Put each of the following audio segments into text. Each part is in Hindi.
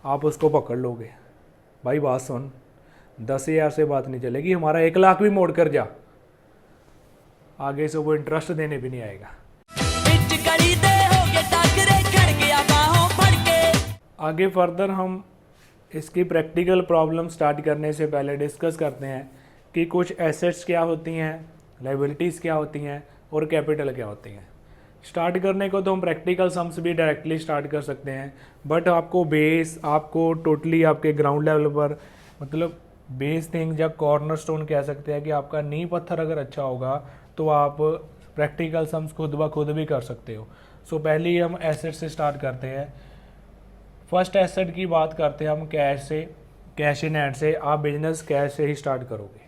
आप उसको पकड़ लोगे। भाई बात सुन, 10,000 से बात नहीं चलेगी, हमारा 1 लाख भी मोड़ कर जा, आगे से वो इंटरेस्ट देने भी नहीं आएगा। आगे फर्दर हम इसकी प्रैक्टिकल प्रॉब्लम स्टार्ट करने से पहले डिस्कस करते हैं कि कुछ एसेट्स क्या होती हैं, लायबिलिटीज़ क्या होती हैं और कैपिटल क्या होती हैं। स्टार्ट करने को तो हम प्रैक्टिकल सम्स भी डायरेक्टली स्टार्ट कर सकते हैं, बट आपको बेस, आपको टोटली आपके ग्राउंड लेवल पर, मतलब बेस थिंग या कॉर्नर स्टोन कह सकते हैं कि आपका नींव पत्थर अगर अच्छा होगा तो आप प्रैक्टिकल सम्स खुद ब खुद भी कर सकते हो। सो पहले ही हम एसेट से स्टार्ट करते हैं। फर्स्ट एसेट की बात करते हैं हम कैश से, कैश इन हैंड से। आप बिजनेस कैश से ही स्टार्ट करोगे।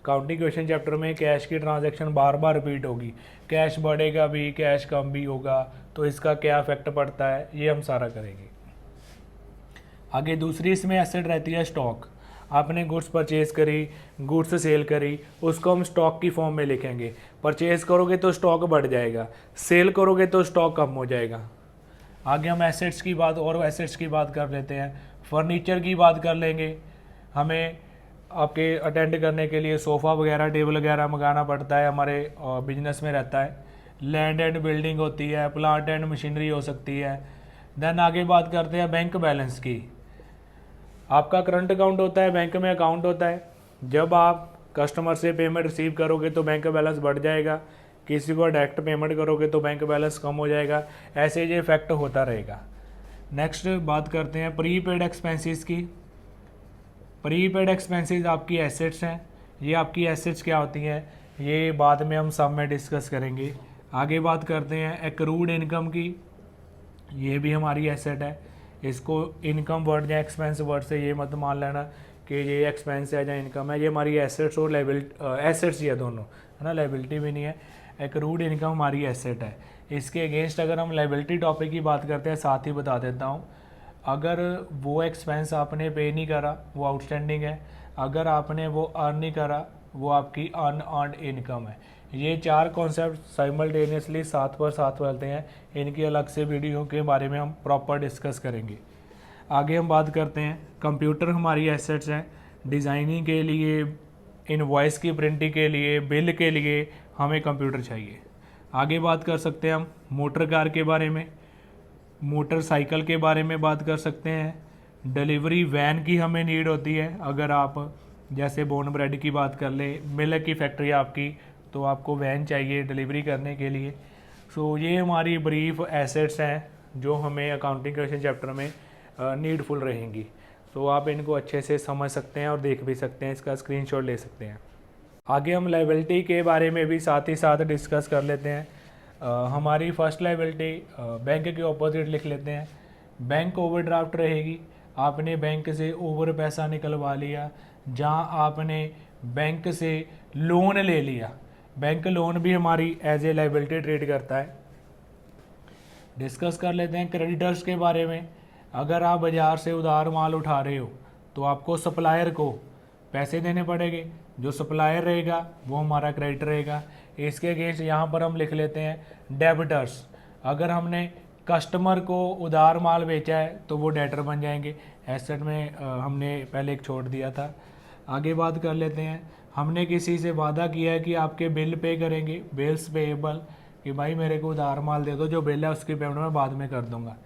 काउंटिंग क्वेश्चन चैप्टर में कैश की ट्रांजैक्शन बार बार रिपीट होगी, कैश बढ़ेगा भी कैश कम भी होगा, तो इसका क्या इफेक्ट पड़ता है ये हम सारा करेंगे। आगे दूसरी इसमें एसेट रहती है स्टॉक। आपने गुड्स परचेज करी, गुड्स सेल करी, उसको हम स्टॉक की फॉर्म में लिखेंगे। परचेज करोगे तो स्टॉक बढ़ जाएगा, सेल करोगे तो स्टॉक कम हो जाएगा। आगे हम एसेट्स की बात और एसेट्स की बात कर लेते हैं। फर्नीचर की बात कर लेंगे। हमें आपके अटेंड करने के लिए सोफ़ा वगैरह, टेबल वगैरह मंगाना पड़ता है, हमारे बिजनेस में रहता है। लैंड एंड बिल्डिंग होती है, प्लांट एंड मशीनरी हो सकती है। देन आगे बात करते हैं बैंक बैलेंस की। आपका करंट अकाउंट होता है, बैंक में अकाउंट होता है। जब आप कस्टमर से पेमेंट रिसीव करोगे तो बैंक बैलेंस बढ़ जाएगा, किसी को डायरेक्ट पेमेंट करोगे तो बैंक बैलेंस कम हो जाएगा। ऐसे ये इफेक्ट होता रहेगा। नेक्स्ट बात करते हैं प्रीपेड एक्सपेंसेस की। प्रीपेड एक्सपेंसेस आपकी एसेट्स हैं। ये आपकी एसेट्स क्या होती हैं ये बाद में हम सब में डिस्कस करेंगे। आगे बात करते हैं एक्रूड इनकम की। ये भी हमारी एसेट है। इसको इनकम वर्ड या एक्सपेंस वर्ड से ये मत मान लेना कि ये एक्सपेंस है या इनकम है। ये हमारी एसेट्स और लायबिलिटी, एसेट्स ये दोनों है ना, लायबिलिटी भी नहीं है। एक्रूड इनकम हमारी एसेट है। इसके अगेंस्ट अगर हम लायबिलिटी टॉपिक की बात करते हैं, साथ ही बता देता हूँ, अगर वो एक्सपेंस आपने पे नहीं करा वो आउटस्टैंडिंग है, अगर आपने वो अर्न नहीं करा वो आपकी अनअर्न्ड इनकम है। ये चार कॉन्सेप्ट साइमल्टेनियसली साथ पर साथ चलते हैं। इनकी अलग से वीडियो के बारे में हम प्रॉपर डिस्कस करेंगे। आगे हम बात करते हैं कंप्यूटर हमारी एसेट्स हैं। डिज़ाइनिंग के लिए, इनवॉइस की प्रिंटिंग के लिए, बिल के लिए हमें कंप्यूटर चाहिए। आगे बात कर सकते हैं हम मोटर कार के बारे में, मोटरसाइकिल के बारे में बात कर सकते हैं। डिलीवरी वैन की हमें नीड होती है। अगर आप जैसे बोर्न ब्रेड की बात कर ले, मिल्क की फैक्ट्री आपकी, तो आपको वैन चाहिए डिलीवरी करने के लिए। सो ये हमारी ब्रीफ एसेट्स हैं जो हमें अकाउंटिंग क्वेश्चन चैप्टर में नीडफुल रहेंगी। तो आप इनको अच्छे से समझ सकते हैं और देख भी सकते हैं, इसका स्क्रीनशॉट ले सकते हैं। आगे हम लायबिलिटी के बारे में भी साथ ही साथ डिस्कस कर लेते हैं। हमारी फर्स्ट लायबिलिटी बैंक के ऑपोजिट लिख लेते हैं। बैंक ओवरड्राफ्ट रहेगी। आपने बैंक से ओवर पैसा निकलवा लिया, जहां आपने बैंक से लोन ले लिया। बैंक लोन भी हमारी एज ए लायबिलिटी ट्रीट करता है। डिस्कस कर लेते हैं क्रेडिटर्स के बारे में। अगर आप बाज़ार से उधार माल उठा रहे हो तो आपको सप्लायर को पैसे देने पड़ेंगे। जो सप्लायर रहेगा वो हमारा क्रेडिटर रहेगा। इसके अगेंस्ट यहाँ पर हम लिख लेते हैं डेबिटर्स। अगर हमने कस्टमर को उधार माल बेचा है तो वो डेटर बन जाएंगे। एसेट में हमने पहले एक छोड़ दिया था। आगे बात कर लेते हैं, हमने किसी से वादा किया है कि आपके बिल पे करेंगे, बिल्स पेएबल, कि भाई मेरे को उधार माल दे दो, जो बिल है उसकी पेमेंट मैं बाद में कर दूंगा।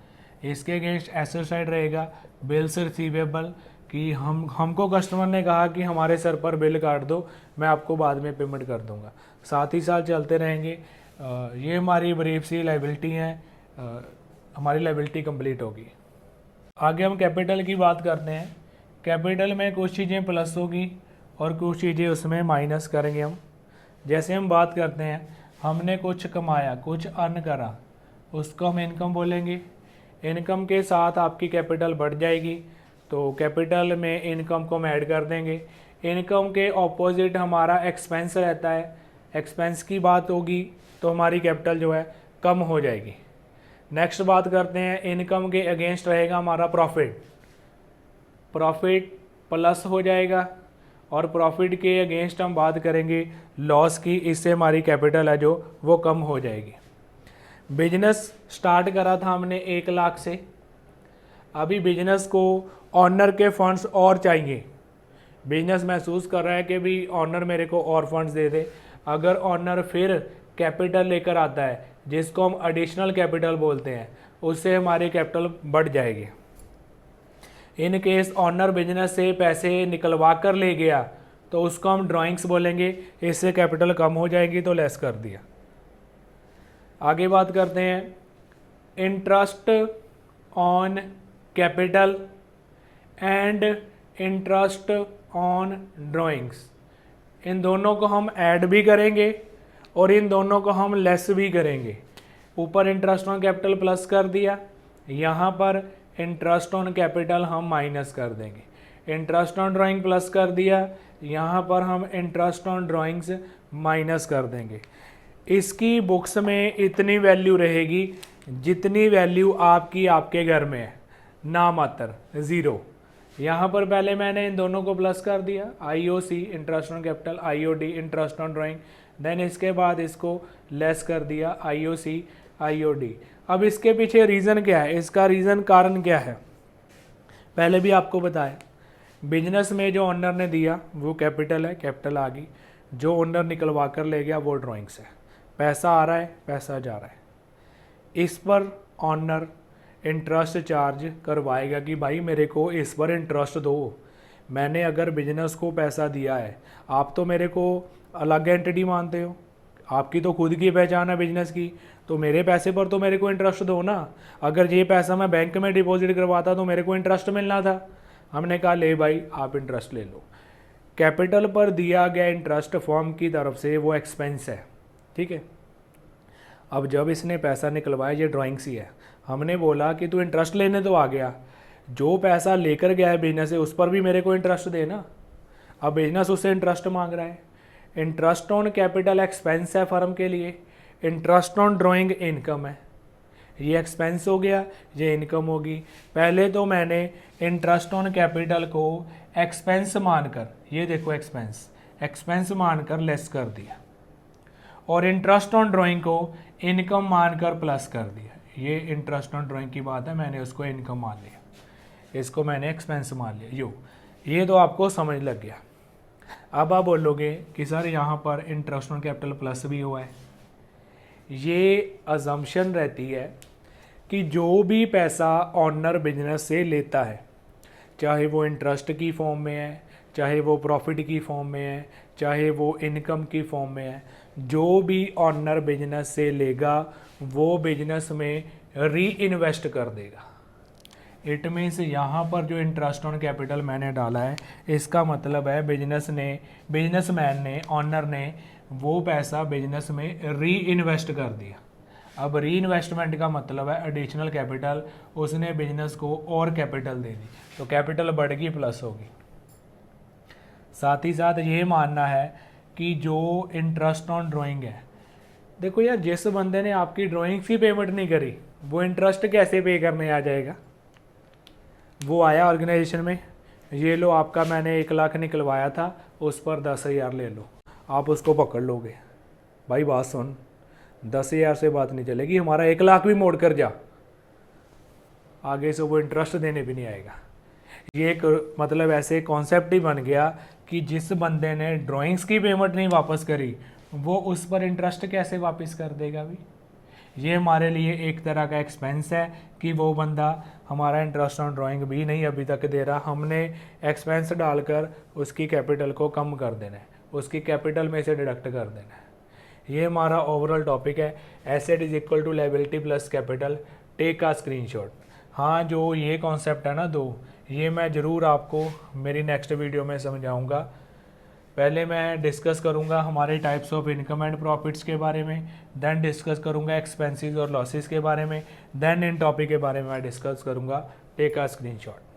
इसके अगेंस्ट एसेट साइड रहेगा बिल्स रिसीवेबल, कि हमको कस्टमर ने कहा कि हमारे सर पर बिल काट दो, मैं आपको बाद में पेमेंट कर दूंगा। साथ ही साथ चलते रहेंगे। ये हमारी ब्रीफ सी लायबिलिटी हैं। हमारी लायबिलिटी कंप्लीट होगी। आगे हम कैपिटल की बात करते हैं। कैपिटल में कुछ चीज़ें प्लस होगी और कुछ चीज़ें उसमें माइनस करेंगे हम। जैसे हम बात करते हैं, हमने कुछ कमाया, कुछ अर्न करा, उसको हम इनकम बोलेंगे। इनकम के साथ आपकी कैपिटल बढ़ जाएगी, तो कैपिटल में इनकम को हम ऐड कर देंगे। इनकम के ऑपोजिट हमारा एक्सपेंस रहता है। एक्सपेंस की बात होगी तो हमारी कैपिटल जो है कम हो जाएगी। नेक्स्ट बात करते हैं, इनकम के अगेंस्ट रहेगा हमारा प्रॉफिट। प्रॉफिट प्लस हो जाएगा और प्रॉफिट के अगेंस्ट हम बात करेंगे लॉस की। इससे हमारी कैपिटल है जो वो कम हो जाएगी। बिजनेस स्टार्ट करा था हमने 1 लाख से। अभी बिजनेस को ऑनर के फंड्स और चाहिए, बिजनेस महसूस कर रहा है कि भी ऑनर मेरे को और फंड्स दे दे। अगर ऑनर फिर कैपिटल लेकर आता है जिसको हम एडिशनल कैपिटल बोलते हैं, उससे हमारी कैपिटल बढ़ जाएगी। इन केस ऑनर बिजनेस से पैसे निकलवा कर ले गया तो उसको हम ड्राइंग्स बोलेंगे, इससे कैपिटल कम हो जाएगी तो लेस कर दिया। आगे बात करते हैं interest on capital and interest on drawings. इन दोनों को हम ऐड भी करेंगे और इन दोनों को हम लेस भी करेंगे। ऊपर इंटरेस्ट ऑन कैपिटल प्लस कर दिया, यहाँ पर इंटरेस्ट ऑन कैपिटल हम माइनस कर देंगे। इंटरेस्ट ऑन ड्राइंग प्लस कर दिया, यहाँ पर हम इंटरेस्ट ऑन ड्राइंग्स माइनस कर देंगे। इसकी बुक्स में इतनी वैल्यू रहेगी जितनी वैल्यू आपकी आपके घर में है, ना मात्र ज़ीरो। यहाँ पर पहले मैंने इन दोनों को प्लस कर दिया, IOC interest on capital, IOD interest on drawing, then इसके बाद इसको लेस कर दिया IOC IOD। अब इसके पीछे रीज़न क्या है, इसका रीज़न कारण क्या है, पहले भी आपको बताया। बिजनेस में जो ओनर ने दिया वो कैपिटल है, कैपिटल आ गई। जो ओनर निकलवा कर ले गया वो ड्राइंग्स है। पैसा आ रहा है, पैसा जा रहा है, इस पर ऑनर इंटरेस्ट चार्ज करवाएगा कि भाई मेरे को इस पर इंटरेस्ट दो। मैंने अगर बिजनेस को पैसा दिया है, आप तो मेरे को अलग एंटिटी मानते हो, आपकी तो खुद की पहचान है बिजनेस की, तो मेरे पैसे पर तो मेरे को इंटरेस्ट दो ना। अगर ये पैसा मैं बैंक में डिपॉजिट करवाता तो मेरे को इंटरेस्ट मिलना था। हमने कहा ले भाई आप इंटरेस्ट ले लो। कैपिटल पर दिया गया इंटरेस्ट फर्म की तरफ से वो एक्सपेंस है, ठीक है। अब जब इसने पैसा निकलवाया, ये ड्राइंग्स ही है, हमने बोला कि तू इंटरेस्ट लेने तो आ गया, जो पैसा लेकर गया है बिजनेस से उस पर भी मेरे को इंटरेस्ट देना। अब बिजनेस उससे इंटरेस्ट मांग रहा है। इंटरेस्ट ऑन कैपिटल एक्सपेंस है फर्म के लिए, इंटरेस्ट ऑन ड्राइंग इनकम है। ये एक्सपेंस हो गया, ये इनकम होगी। पहले तो मैंने इंटरेस्ट ऑन कैपिटल को एक्सपेंस मानकर, ये देखो एक्सपेंस मानकर लेस कर दिया, और इंटरेस्ट ऑन ड्राइंग को इनकम मानकर प्लस कर दिया। ये इंटरेस्ट ऑन ड्राइंग की बात है, मैंने उसको इनकम मान लिया, इसको मैंने एक्सपेंस मान लिया। ये तो आपको समझ लग गया। अब आप बोलोगे कि सर यहाँ पर इंटरेस्ट ऑन कैपिटल प्लस भी हुआ है। ये अजम्पशन रहती है कि जो भी पैसा ऑनर बिजनेस से लेता है, चाहे वो इंटरेस्ट की फॉर्म में है, चाहे वो प्रॉफिट की फॉर्म में है, चाहे वो इनकम की फॉर्म में है, जो भी ऑनर बिजनेस से लेगा वो बिजनेस में री इन्वेस्ट कर देगा। इट मीन्स यहाँ पर जो इंटरेस्ट ऑन कैपिटल मैंने डाला है, इसका मतलब है बिजनेसमैन ने, ऑनर ने वो पैसा बिजनेस में री इन्वेस्ट कर दिया। अब री इन्वेस्टमेंट का मतलब है एडिशनल कैपिटल, उसने बिजनेस को और कैपिटल दे दी, तो कैपिटल बढ़ गई, प्लस होगी। साथ ही साथ ये मानना है कि जो इंटरेस्ट ऑन ड्राइंग है, देखो यार जिस बंदे ने आपकी ड्राइंग्स की पेमेंट नहीं करी वो इंटरेस्ट कैसे पे करने आ जाएगा। वो आया ऑर्गेनाइजेशन में, ये लो आपका मैंने 1 लाख निकलवाया था, उस पर 10,000 ले लो, आप उसको पकड़ लोगे। भाई बात सुन, 10,000 से बात नहीं चलेगी, हमारा 1 लाख भी मोड़ कर जा, आगे से वो इंटरेस्ट देने भी नहीं आएगा। ये एक मतलब ऐसे कॉन्सेप्ट ही बन गया कि जिस बंदे ने ड्राइंग्स की पेमेंट नहीं वापस करी वो उस पर इंटरेस्ट कैसे वापस कर देगा भी। ये हमारे लिए एक तरह का एक्सपेंस है कि वो बंदा हमारा इंटरेस्ट ऑन ड्राइंग भी नहीं अभी तक दे रहा, हमने एक्सपेंस डालकर उसकी कैपिटल को कम कर देना है, उसकी कैपिटल में से डिडक्ट कर देना है। ये हमारा ओवरऑल टॉपिक है, asset is equal to liability plus capital, take का स्क्रीनशॉट। हाँ, जो ये कॉन्सेप्ट है ना दो, ये मैं ज़रूर आपको मेरी नेक्स्ट वीडियो में समझाऊंगा। पहले मैं डिस्कस करूंगा हमारे types of income and profits के बारे में, देन डिस्कस करूंगा एक्सपेंसेस और लॉसेस के बारे में, देन इन टॉपिक के बारे में मैं डिस्कस करूंगा। Take a screenshot.